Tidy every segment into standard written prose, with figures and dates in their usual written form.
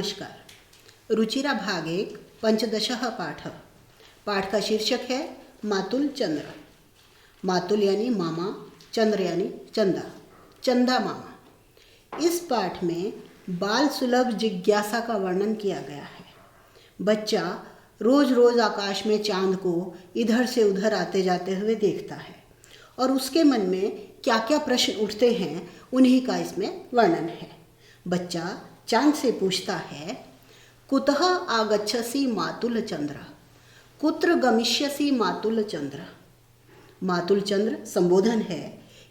नमस्कार। रुचिरा भाग 1 पंचदशः पाठ। पाठ का शीर्षक है मातुल चंद्र। मातुल यानी मामा, चंद्र यानी चंदा, चंदा मामा। इस पाठ में बाल सुलभ जिज्ञासा का वर्णन किया गया है। बच्चा रोज रोज आकाश में चांद को इधर से उधर आते जाते हुए देखता है और उसके मन में क्या क्या प्रश्न उठते हैं उन्हीं का इसमें वर्णन है। बच्चा चांद से पूछता है, कुतः आगच्छसि मातुल चंद्र, कुत्र गमिष्यसि मातुल चंद्र। मातुल चंद्र संबोधन है,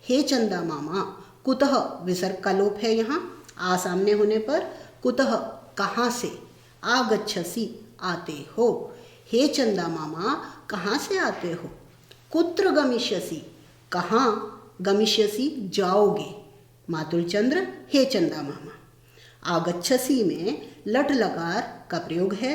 हे चंदा मामा। कुतः विसर्ग का लोप है यहाँ, आ सामने होने पर कुतः कहाँ से, आगच्छसि आते हो, हे चंदा मामा कहाँ से आते हो। कुत्र गमिष्यसि कहाँ, गमिष्यसि जाओगे। मातुल चंद्र हे चंदा मामा। आगच्छसि में लट लकार का प्रयोग है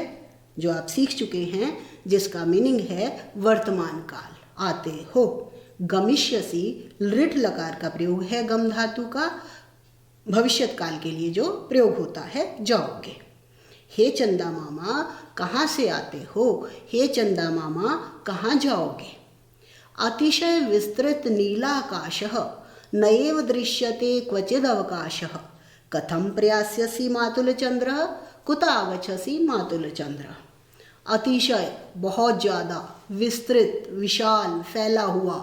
जो आप सीख चुके हैं, जिसका मीनिंग है वर्तमान काल, आते हो। गमिष्यसि लृट लकार का प्रयोग है गम धातु का, भविष्यत काल के लिए जो प्रयोग होता है, जाओगे। हे चंदा मामा कहाँ से आते हो, हे चंदा मामा कहाँ जाओगे। अतिशय विस्तृत नीलाकाशः नैव दृश्यते क्वचिद अवकाशः, कथं प्रयास्यसि मातुल चंद्र, कुत आगच्छसि मातुल चंद्र। अतिशय बहुत ज़्यादा, विस्तृत विशाल फैला हुआ,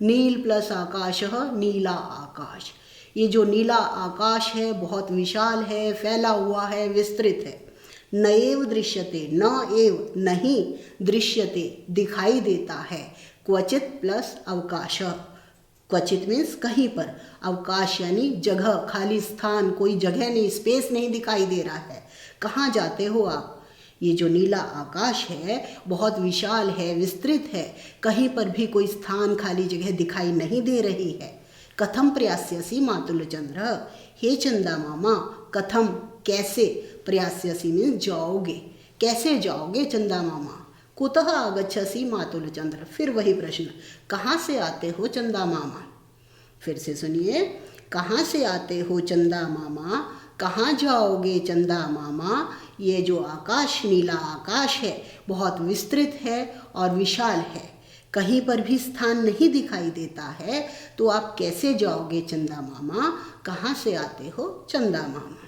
नील प्लस आकाशः नीला आकाश। ये जो नीला आकाश है बहुत विशाल है, फैला हुआ है, विस्तृत है। नएव दृश्यते, न एव नहीं, दृश्यते दिखाई देता है, क्वचित प्लस अवकाश। क्वचित मीन्स कहीं पर, अवकाश यानी जगह, खाली स्थान, कोई जगह नहीं, स्पेस नहीं दिखाई दे रहा है। कहाँ जाते हो आप। ये जो नीला आकाश है बहुत विशाल है, विस्तृत है, कहीं पर भी कोई स्थान, खाली जगह दिखाई नहीं दे रही है। कथम प्रयास्यसि मातुल चंद्र, हे चंदा मामा कथम कैसे, प्रयास्यसि मीन्स जाओगे, कैसे जाओगे चंदा मामा। कुतः आगच्छसि मातुल चंद्र, फिर वही प्रश्न, कहाँ से आते हो चंदा मामा। फिर से सुनिए, कहाँ से आते हो चंदा मामा, कहाँ जाओगे चंदा मामा। ये जो आकाश, नीला आकाश है बहुत विस्तृत है और विशाल है, कहीं पर भी स्थान नहीं दिखाई देता है, तो आप कैसे जाओगे चंदा मामा, कहाँ से आते हो चंदा मामा।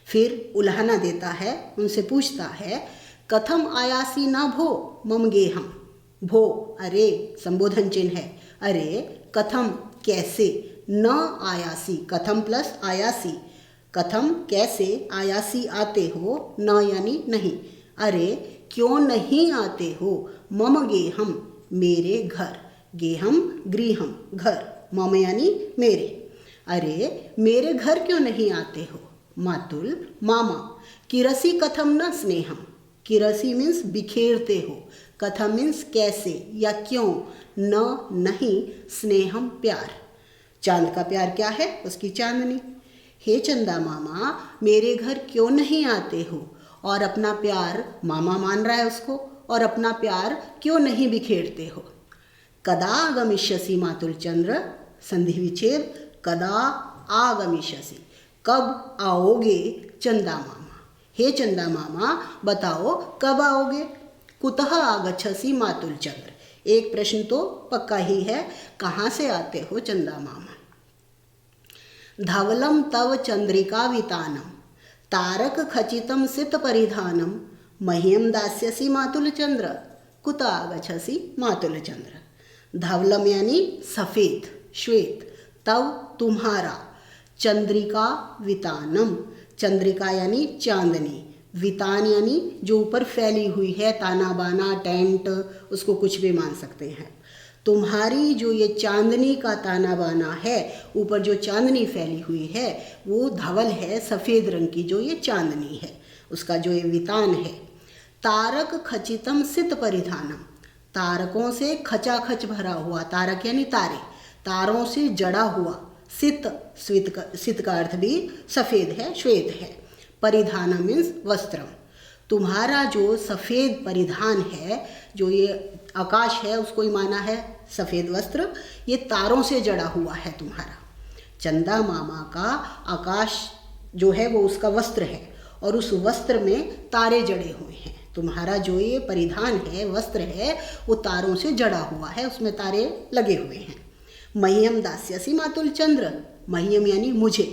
फिर उल्हाना देता है, उनसे पूछता है, कथम आयासी न भो मम गेहम। भो अरे संबोधन चिन्ह है, अरे कथम कैसे, न आयासी, कथम प्लस आयासी, कथम कैसे, आयासी आते हो, न यानी नहीं, अरे क्यों नहीं आते हो, मम गेहम मेरे घर, गेहम गृहम घर, मम यानी मेरे, अरे मेरे घर क्यों नहीं आते हो। मातुल मामा, किरसी कथम न स्नेहम, किरसी मीन्स बिखेरते हो, कथम मीन्स कैसे या क्यों, न नहीं, स्नेहम प्यार, चांद का प्यार क्या है, उसकी चांदनी। हे चंदा मामा मेरे घर क्यों नहीं आते हो, और अपना प्यार, मामा मान रहा है उसको, और अपना प्यार क्यों नहीं बिखेरते हो। कदा आगमिष्यसि मातुल चंद्र, संधि विच्छेद, कदा आगमिष्यसि, कब आओगे चंदा मामा। हे चंदा मामा बताओ कब आओगे। कुतः आगच्छसि मातुल चंद्र, एक प्रश्न तो पक्का ही है, कहाँ से आते हो चंदा मामा। धवलम तव चंद्रिका वितानम, तारक खचितम सित परिधानम, मह्यम दास्यसि मातुल चंद्र, कुत आगच्छसि मातुल चंद्र। धवलम यानी सफ़ेद, श्वेत, तव तुम्हारा, चंद्रिका वितानम, चंद्रिका यानी चांदनी, वितान यानी जो ऊपर फैली हुई है, ताना बाना, टेंट, उसको कुछ भी मान सकते हैं। तुम्हारी जो ये चांदनी का ताना बाना है, ऊपर जो चांदनी फैली हुई है वो धवल है, सफ़ेद रंग की जो ये चांदनी है, उसका जो ये वितान है। तारक खचितम सित परिधानम, तारकों से खचाखच भरा हुआ, तारक यानी तारे, तारों से जड़ा हुआ, सित, सित का अर्थ भी सफ़ेद है, श्वेत है। परिधान मीन्स वस्त्रम, तुम्हारा जो सफ़ेद परिधान है, जो ये आकाश है उसको ही माना है सफ़ेद वस्त्र, ये तारों से जड़ा हुआ है तुम्हारा। चंदा मामा का आकाश जो है वो उसका वस्त्र है, और उस वस्त्र में तारे जड़े हुए हैं। तुम्हारा जो ये परिधान है, वस्त्र है, वो तारों से जड़ा हुआ है, उसमें तारे लगे हुए हैं। मह्यम दास्यसी मातुल चंद्र, मह्यम यानी मुझे,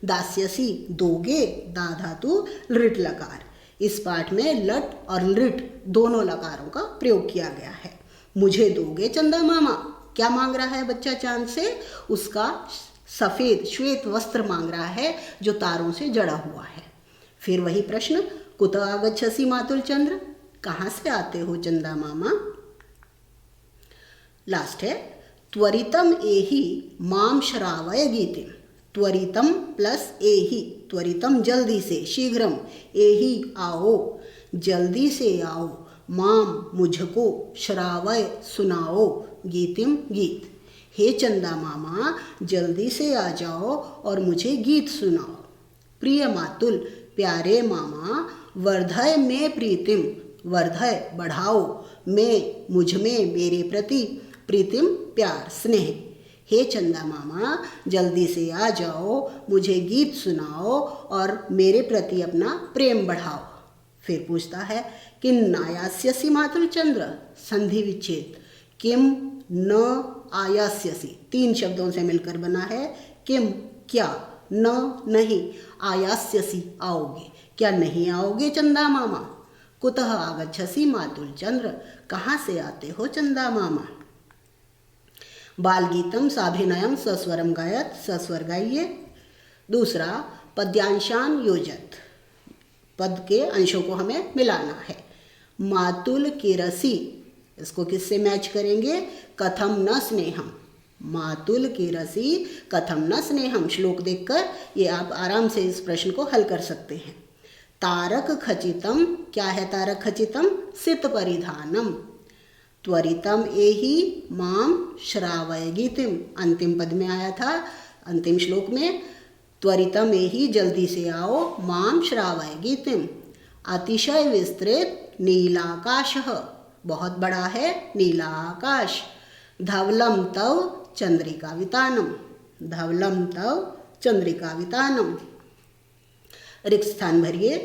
दास्यसी दोगे, दा धातु लृट लकार। इस पाठ में लट और लृट दोनों लकारों का प्रयोग किया गया है। मुझे दोगे चंदा मामा, क्या मांग रहा है बच्चा चांद से? उसका सफ़ेद श्वेत वस्त्र मांग रहा है जो तारों से जड़ा हुआ है। फिर वही प्रश्न, कुतः आगच्छसि मातुल चंद्र, कहाँ से आते हो चंदा मामा? लास्ट है, त्वरितम एहि माम श्रावय गीतिम। त्वरितम प्लस एहि, त्वरितम जल्दी से, शीघ्रम, एहि आओ, जल्दी से आओ, माम मुझको, श्रावय सुनाओ, गीतिम गीत। हे चंदा मामा, जल्दी से आ जाओ और मुझे गीत सुनाओ। प्रिय मातुल, प्यारे मामा, वर्धय में प्रीतिम, वर्धय बढ़ाओ, में मुझ में मेरे प्रति, प्रीतिम प्यार स्नेह। हे चंदा मामा, जल्दी से आ जाओ, मुझे गीत सुनाओ और मेरे प्रति अपना प्रेम बढ़ाओ। फिर पूछता है, किम नायास्यसि मातुल चंद्र, संधि विच्छेद, किम न आयास्यसि, 3 शब्दों से मिलकर बना है। किम क्या, न नहीं, आयास्यसि आओगे, क्या नहीं आओगे चंदा मामा? कुतः आगच्छसि मातुल चंद्र, कहाँ से आते हो चंदा मामा? बाल गीतम साभिनयम सस्वरम गायत, सस्वर गाइए। दूसरा, पद्यांशान योजत, पद के अंशों को हमें मिलाना है। मातुल किरसी, इसको किससे मैच करेंगे? कथम न स्नेहम, मातुल किरसी कथम न स्नेहम। श्लोक देखकर ये आप आराम से इस प्रश्न को हल कर सकते हैं। तारक खचितम, क्या है तारक खचितम? सित परिधानम। त्वरितम एहि माम श्रावय गीतिम, अंतिम पद में आया था, अंतिम श्लोक में, त्वरितम एहि जल्दी से आओ, माम श्रावय गीतिम। अतिशय विस्तृत नीलाकाशः, बहुत बड़ा है नीला आकाश। धवलम तव चंद्रिका वितानम, धवलम तव चंद्रिका वितानम। रिक्त स्थान भरिए।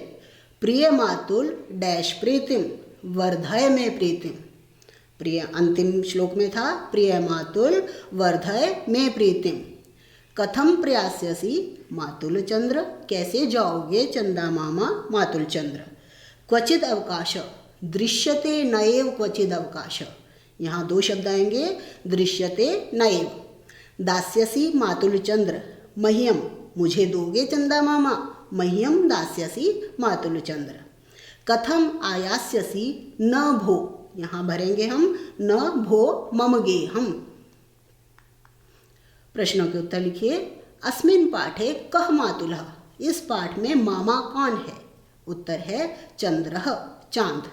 प्रिय मातुल डैश प्रीतिम, वर्धय में प्रीतिम। प्रिय अंतिम श्लोक में था, प्रिय मातुल वर्धय में प्रीतिम। कथम प्रयास्यसि मातुल चंद्र, कैसे जाओगे चंदा मामा मातुल चंद्र। क्वचिद अवकाश, दृश्यते नएव क्वचिद अवकाश, यहाँ 2 शब्द आएंगे, दृश्यते नएव। दास्यसि मातुल चंद्र, मह्यम, मुझे दोगे चंदा मामा, मह्यम दास्यसि मातुल चंद्र। कथम आयास्यसि न भो, यहाँ भरेंगे हम, न भो मम गेहम। प्रश्नों के उत्तर लिखिए। अस्मिन् पाठे कः मातुलः, इस पाठ में मामा कौन है? उत्तर है चंद्रः, चांद।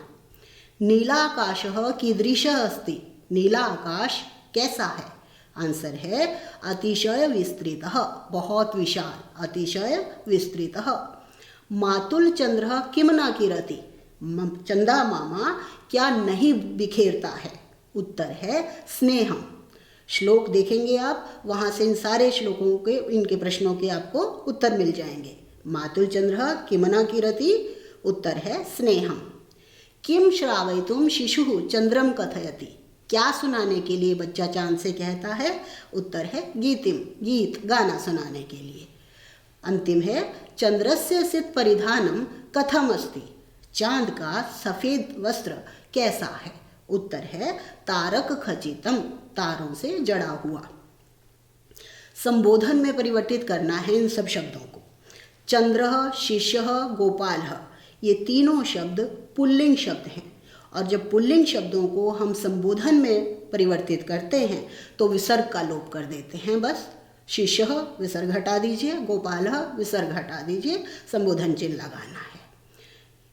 नीलाकाशः कीदृशः अस्ति, नीला आकाश कैसा है? आंसर है अतिशय विस्तृतः, बहुत विशाल, अतिशय विस्तृतः। मातुल चंद्रः किम न किरति, चंदा मामा क्या नहीं बिखेरता है? उत्तर है स्नेहम। श्लोक देखेंगे आप, वहाँ से इन सारे श्लोकों के, इनके प्रश्नों के आपको उत्तर मिल जाएंगे। मातुल चंद्रः किम न किरति, उत्तर है स्नेहम। किम श्रावयितुम शिशुः चंद्रम कथयति, क्या सुनाने के लिए बच्चा चांद से कहता है? उत्तर है गीतिम, गीत गाना सुनाने के लिए। अंतिम है, चंद्रस्य सित परिधानम कथम अस्ति, चांद का सफ़ेद वस्त्र कैसा है? उत्तर है तारक खचितम, तारों से जड़ा हुआ। संबोधन में परिवर्तित करना है इन सब शब्दों को। चंद्रः, शिष्यः, गोपालः, ये तीनों शब्द पुल्लिंग शब्द हैं, और जब पुल्लिंग शब्दों को हम संबोधन में परिवर्तित करते हैं तो विसर्ग का लोप कर देते हैं। बस शिष्यः विसर्ग हटा दीजिए, गोपालः विसर्ग हटा दीजिए, संबोधन चिन्ह लगाना है।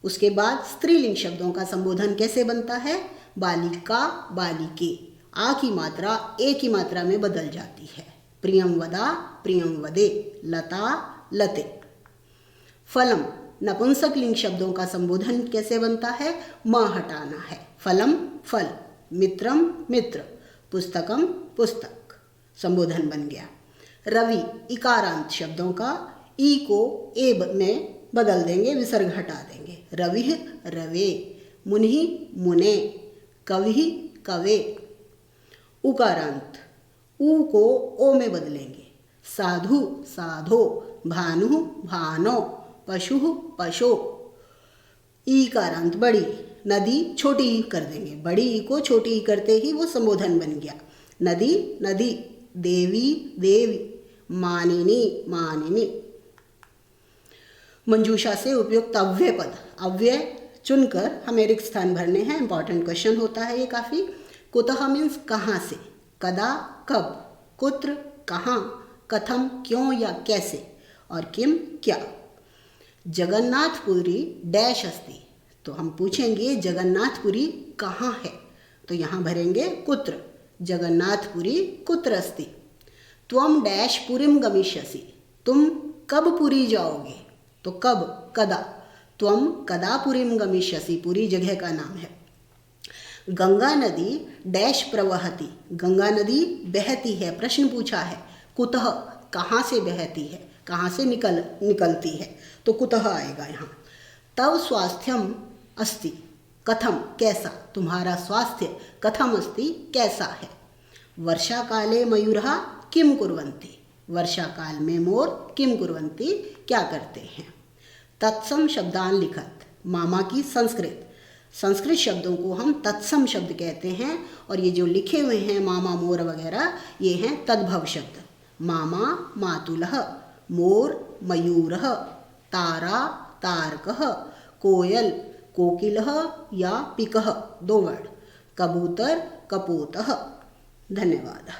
उसके बाद स्त्रीलिंग शब्दों का संबोधन कैसे बनता है? बालिका, बालिके, आ की मात्रा ए की मात्रा में बदल जाती है। प्रियम वदा, प्रियम वदे, लता, लते। फलम, नपुंसक लिंग शब्दों का संबोधन कैसे बनता है? म हटाना है। फलम फल, मित्रम मित्र, पुस्तकम पुस्तक, संबोधन बन गया। रवि, इकारांत शब्दों का ई को ए में बदल देंगे, विसर्ग हटा देंगे। रविः रवे, मुनिः मुने, कविः कवे। उकारांत, ऊ को ओ में बदलेंगे। साधु साधो, भानु भानो, पशु पशो। ईकारांत बड़ी, नदी छोटी ई कर देंगे। बड़ी ई को छोटी ई करते ही वो संबोधन बन गया। नदी नदी, देवी देवी, मानिनी मानिनी। मंजूषा से उपयुक्त अव्यय पद, अव्यय चुनकर हमें रिक्त स्थान भरने हैं। इंपॉर्टेंट क्वेश्चन होता है ये काफ़ी। कुतः मीन्स कहाँ से, कदा कब, कुत्र कहाँ, कथम क्यों या कैसे, और किम क्या। जगन्नाथपुरी डैश अस्ति, तो हम पूछेंगे जगन्नाथपुरी कहाँ है, तो यहाँ भरेंगे कुत्र। जगन्नाथपुरी कुत्र अस्ति। त्वम डैश पुरीम गमिष्यसि, तुम कब पुरी जाओगे, तो कब कदा। त्वम कदा पुरीम गमिष्यसि, पुरी जगह का नाम है। गंगा नदी डैश प्रवहति, गंगा नदी बहती है, प्रश्न पूछा है। कुतः कहाँ से बहती है, कहाँ से निकलती है, तो कुतः आएगा यहाँ। तव स्वास्थ्यम अस्ति, कथम कैसा, तुम्हारा स्वास्थ्य कथम अस्ति कैसा है। वर्षा काले मयूरः किम कुर्वन्ति, वर्षा काल में मोर किम कुर्वन्ति क्या करते हैं। तत्सम शब्दान लिखत, मामा की संस्कृत शब्दों को हम तत्सम शब्द कहते हैं, और ये जो लिखे हुए हैं मामा मोर वगैरह, ये हैं तद्भव शब्द। मामा मातुलः, मोर मयूरः, तारा तारकः, कोयल कोकिलः या पिकः, 2 वर्ड, कबूतर कपोतः। धन्यवाद।